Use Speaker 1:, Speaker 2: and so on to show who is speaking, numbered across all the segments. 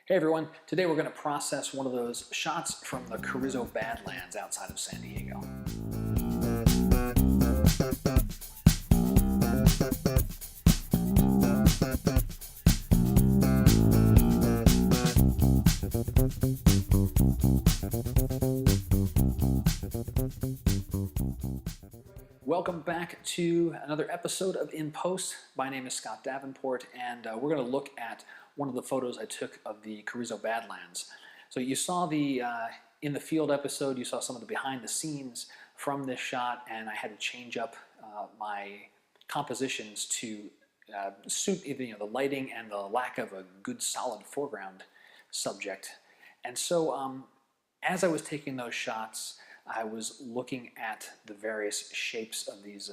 Speaker 1: Hey everyone, today we're going to process one of those shots from the Carizzo Badlands outside of San Diego. Welcome back to another episode of In Post. My name is Scott Davenport, and we're going to look at one of the photos I took of the Carizzo Badlands. So you saw in the field episode, you saw some of the behind the scenes from this shot, and I had to change up my compositions to suit the lighting and the lack of a good solid foreground subject. And so as I was taking those shots, I was looking at the various shapes of these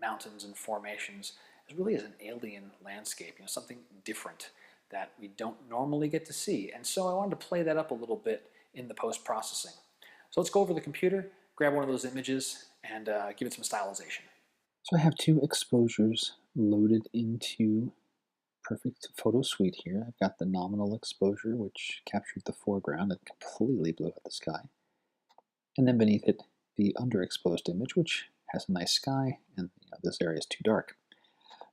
Speaker 1: mountains and formations as really as an alien landscape, something different that we don't normally get to see. And so I wanted to play that up a little bit in the post-processing. So let's go over the computer, grab one of those images, and give it some stylization. So I have two exposures loaded into Perfect Photo Suite here. I've got the nominal exposure, which captured the foreground and completely blew out the sky. And then beneath it, the underexposed image, which has a nice sky, and this area is too dark.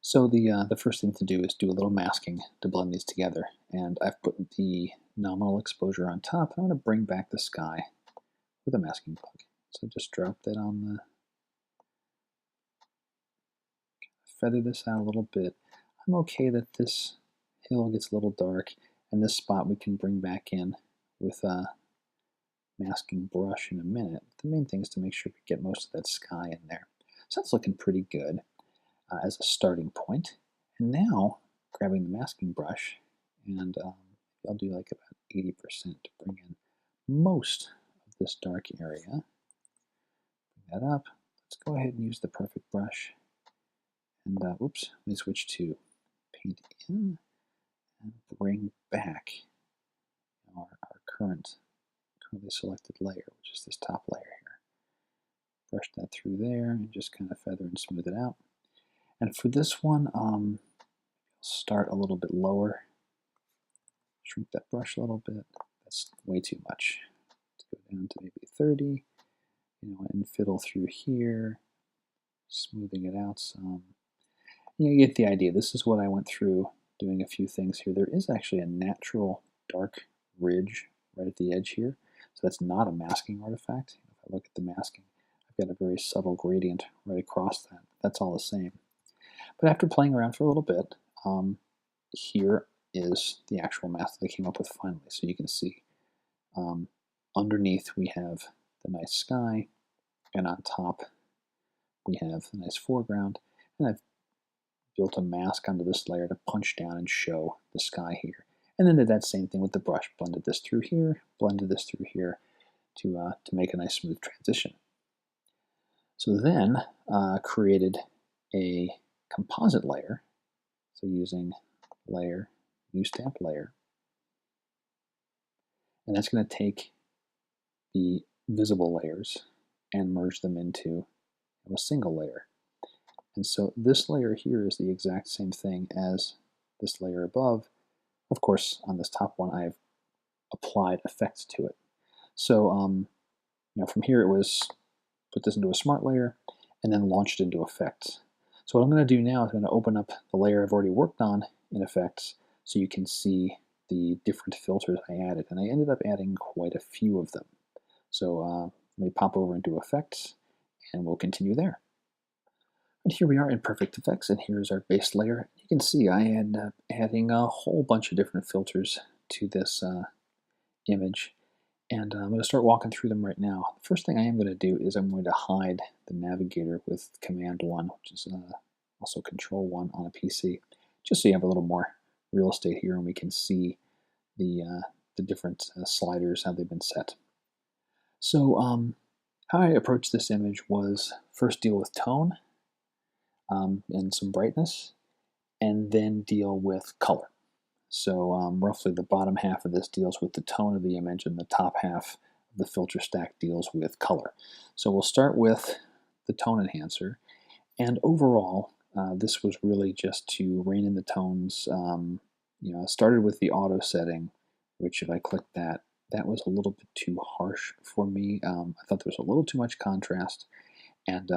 Speaker 1: So the first thing to do is do a little masking to blend these together. And I've put the nominal exposure on top, and I'm going to bring back the sky with a masking plug. So just drop that on the... feather this out a little bit. I'm okay that this hill gets a little dark, and this spot we can bring back in with a masking brush in a minute. The main thing is to make sure we get most of that sky in there. So that's looking pretty good as a starting point. And now, grabbing the masking brush, and I'll do like about 80% to bring in most of this dark area. Bring that up. Let's go ahead and use the perfect brush. And oops, let me switch to paint in and bring back our currently selected layer, which is this top layer here. Brush that through there and just kind of feather and smooth it out. And for this one, I'll start a little bit lower. Shrink that brush a little bit. That's way too much. Let's go down to maybe 30, and fiddle through here, smoothing it out some. You get the idea. This is what I went through doing a few things here. There is actually a natural dark ridge right at the edge here. So that's not a masking artifact. If I look at the masking, I've got a very subtle gradient right across that. That's all the same. But after playing around for a little bit, here is the actual mask that I came up with finally. So you can see underneath we have the nice sky, and on top we have the nice foreground. And I've built a mask onto this layer to punch down and show the sky here. And then did that same thing with the brush. Blended this through here, blended this through here to make a nice smooth transition. So then created a composite layer. So using layer, new stamp layer. And that's going to take the visible layers and merge them into a single layer. And so this layer here is the exact same thing as this layer above. Of course, on this top one, I've applied effects to it. So, from here it was put this into a smart layer and then launch it into effects. So what I'm going to do now is I'm going to open up the layer I've already worked on in effects so you can see the different filters I added. And I ended up adding quite a few of them. So let me pop over into effects and we'll continue there. And here we are in Perfect Effects, and here's our base layer. You can see I end up adding a whole bunch of different filters to this image, and I'm going to start walking through them right now. The first thing I am going to do is I'm going to hide the navigator with Command 1, which is also Control 1 on a PC, just so you have a little more real estate here and we can see the different sliders, how they've been set. So how I approached this image was first deal with tone, and some brightness, and then deal with color. So roughly the bottom half of this deals with the tone of the image, and the top half of the filter stack deals with color. So we'll start with the tone enhancer, and overall this was really just to rein in the tones. I started with the auto setting which if I click that, that was a little bit too harsh for me. I thought there was a little too much contrast, and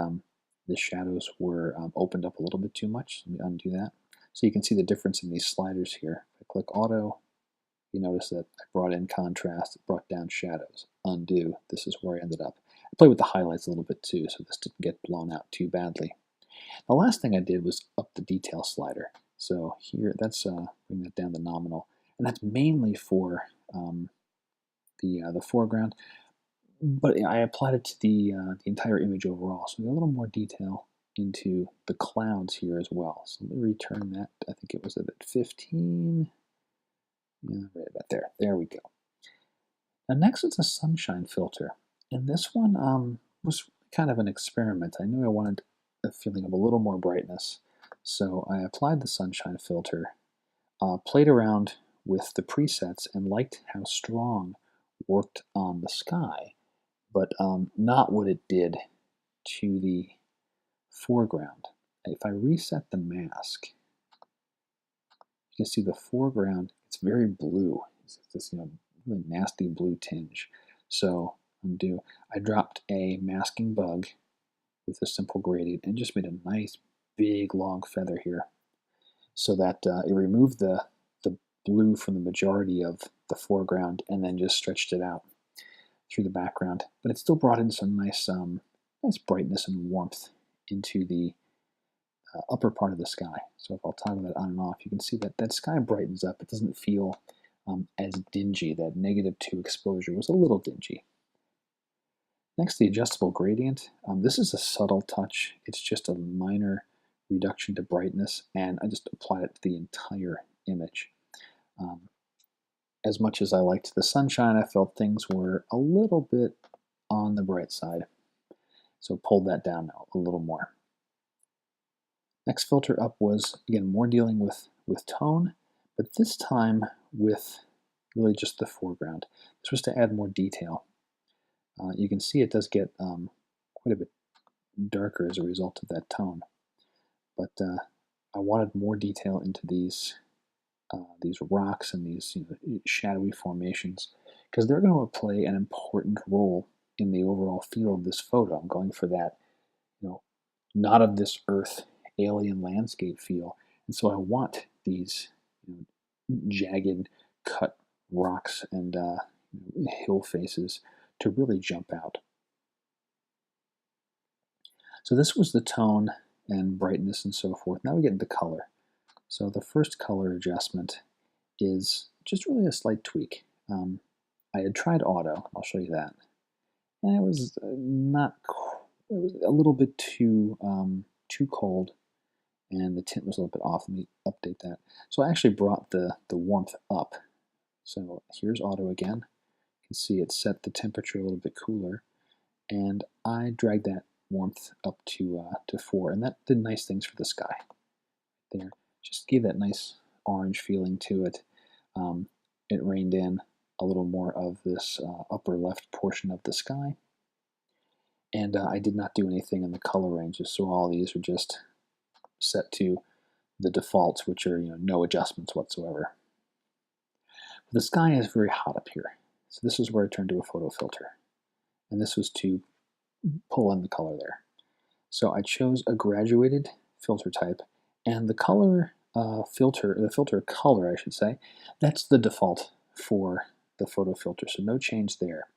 Speaker 1: the shadows were opened up a little bit too much. Let me undo that. So you can see the difference in these sliders here. If I click auto, you notice that I brought in contrast, it brought down shadows. Undo, this is where I ended up. I played with the highlights a little bit too, so this didn't get blown out too badly. The last thing I did was up the detail slider. So here, that's bring that down to nominal, and that's mainly for the foreground. But I applied it to the entire image overall, so we got a little more detail into the clouds here as well. So let me return that. I think it was at 15. Yeah, right about there. There we go. Now next is a sunshine filter, and this one was kind of an experiment. I knew I wanted a feeling of a little more brightness, so I applied the sunshine filter, played around with the presets, and liked how strong worked on the sky, but not what it did to the foreground. If I reset the mask, you can see the foreground, it's very blue. It's this really nasty blue tinge. So undo. I dropped a masking bug with a simple gradient and just made a nice big long feather here, so that it removed the blue from the majority of the foreground and then just stretched it out through the background. But it still brought in some nice brightness and warmth into the upper part of the sky. So if I'll toggle that on and off, you can see that that sky brightens up. It doesn't feel as dingy. That -2 exposure was a little dingy. Next, the adjustable gradient. This is a subtle touch. It's just a minor reduction to brightness, and I just applied it to the entire image. As much as I liked the sunshine, I felt things were a little bit on the bright side, so pulled that down a little more. Next filter up was, again, more dealing with tone, but this time with really just the foreground. This was to add more detail. You can see it does get quite a bit darker as a result of that tone, but I wanted more detail into these rocks and these shadowy formations, because they're going to play an important role in the overall feel of this photo. I'm going for that, not of this earth alien landscape feel, and so I want these jagged cut rocks and hill faces to really jump out. So this was the tone and brightness and so forth. Now we get into color. So the first color adjustment is just really a slight tweak. I had tried auto, I'll show you that, and it was not, it was a little bit too cold, and the tint was a little bit off. Let me update that. So I actually brought the warmth up. So here's auto again. You can see it set the temperature a little bit cooler, and I dragged that warmth up to 4, and that did nice things for the sky there. Just gave that nice orange feeling to it. It reined in a little more of this upper left portion of the sky, and I did not do anything in the color ranges, so all these are just set to the defaults, which are no adjustments whatsoever. The sky is very hot up here, so this is where I turned to a photo filter, and this was to pull in the color there. So I chose a graduated filter type, and the color the filter color, I should say, that's the default for the photo filter, so no change there.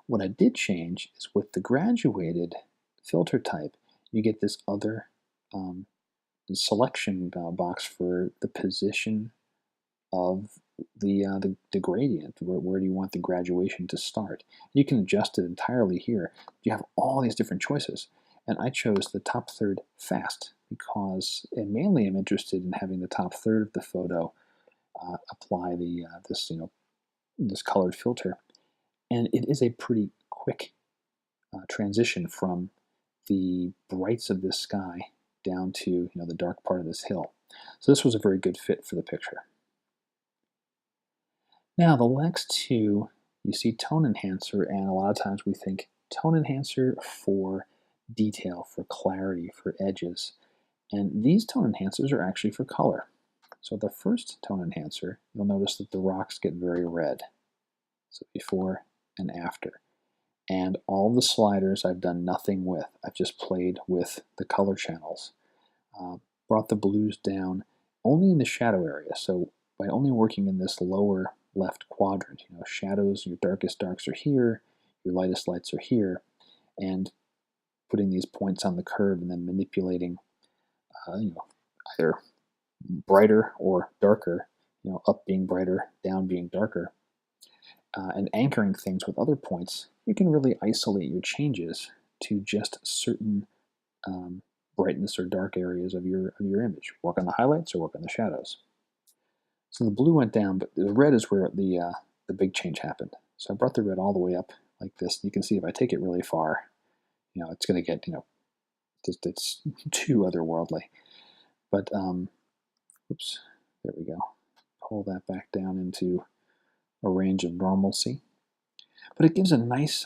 Speaker 1: What I did change is with the graduated filter type, you get this other selection box for the position of the gradient. Where do you want the graduation to start? You can adjust it entirely here. You have all these different choices, and I chose the top third fast because, and mainly I'm interested in having the top third of the photo apply this colored filter, and it is a pretty quick transition from the brights of this sky down to the dark part of this hill. So this was a very good fit for the picture. Now the next two, you see tone enhancer, and a lot of times we think tone enhancer for detail, for clarity, for edges, and these tone enhancers are actually for color. So the first tone enhancer, you'll notice that the rocks get very red. So before and after. And all the sliders I've done nothing with. I've just played with the color channels. Brought the blues down only in the shadow area. So by only working in this lower left quadrant, shadows, your darkest darks are here, your lightest lights are here, and putting these points on the curve and then manipulating, either brighter or darker, up being brighter, down being darker, and anchoring things with other points, you can really isolate your changes to just certain brightness or dark areas of your image. Work on the highlights or work on the shadows. So the blue went down, but the red is where the big change happened. So I brought the red all the way up like this. You can see if I take it really far, it's going to get, it's too otherworldly. But, oops, there we go. Pull that back down into a range of normalcy. But it gives a nice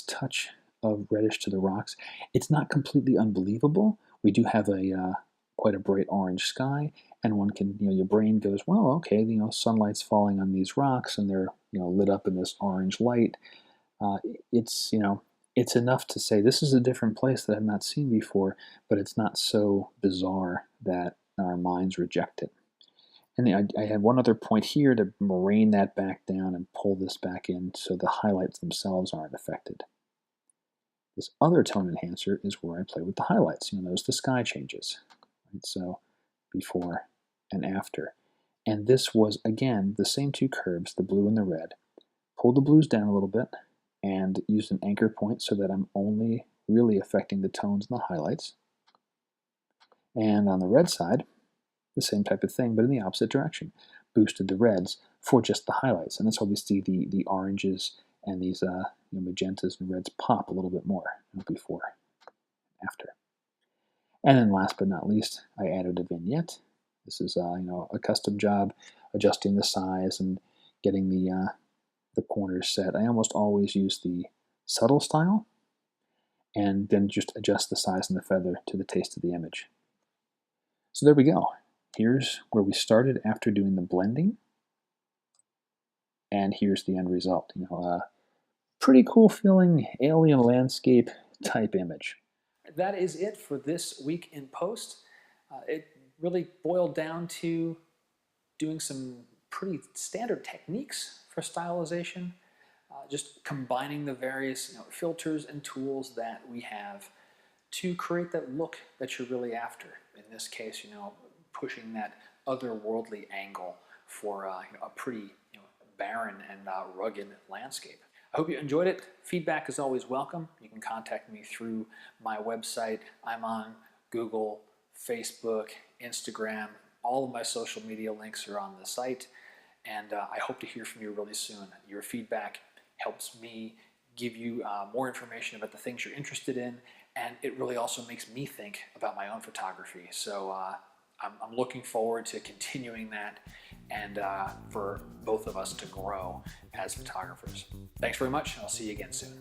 Speaker 1: touch of reddish to the rocks. It's not completely unbelievable. We do have a quite a bright orange sky, and one can, your brain goes, well, okay, sunlight's falling on these rocks, and they're, lit up in this orange light. It's enough to say this is a different place that I've not seen before, but it's not so bizarre that our minds reject it. And I had one other point here to rein that back down and pull this back in so the highlights themselves aren't affected. This other tone enhancer is where I play with the highlights. Notice the sky changes. Right? So before and after. And this was, again, the same two curves, the blue and the red. Pulled the blues down a little bit and used an anchor point so that I'm only really affecting the tones and the highlights. And on the red side, the same type of thing, but in the opposite direction. Boosted the reds for just the highlights. And that's why we see the oranges and these magentas and reds pop a little bit more before, after. And then last but not least, I added a vignette. This is a custom job, adjusting the size and getting the corners set. I almost always use the subtle style and then just adjust the size and the feather to the taste of the image. So there we go. Here's where we started after doing the blending, and here's the end result. Pretty cool feeling alien landscape type image. That is it for this week in post. It really boiled down to doing some pretty standard techniques for stylization, just combining the various filters and tools that we have to create that look that you're really after. In this case, pushing that otherworldly angle for a pretty barren and rugged landscape. I hope you enjoyed it. Feedback is always welcome. You can contact me through my website. I'm on Google, Facebook, Instagram. All of my social media links are on the site, and I hope to hear from you really soon. Your feedback helps me give you more information about the things you're interested in, and it really also makes me think about my own photography. So I'm looking forward to continuing that and for both of us to grow as photographers. Thanks very much, and I'll see you again soon.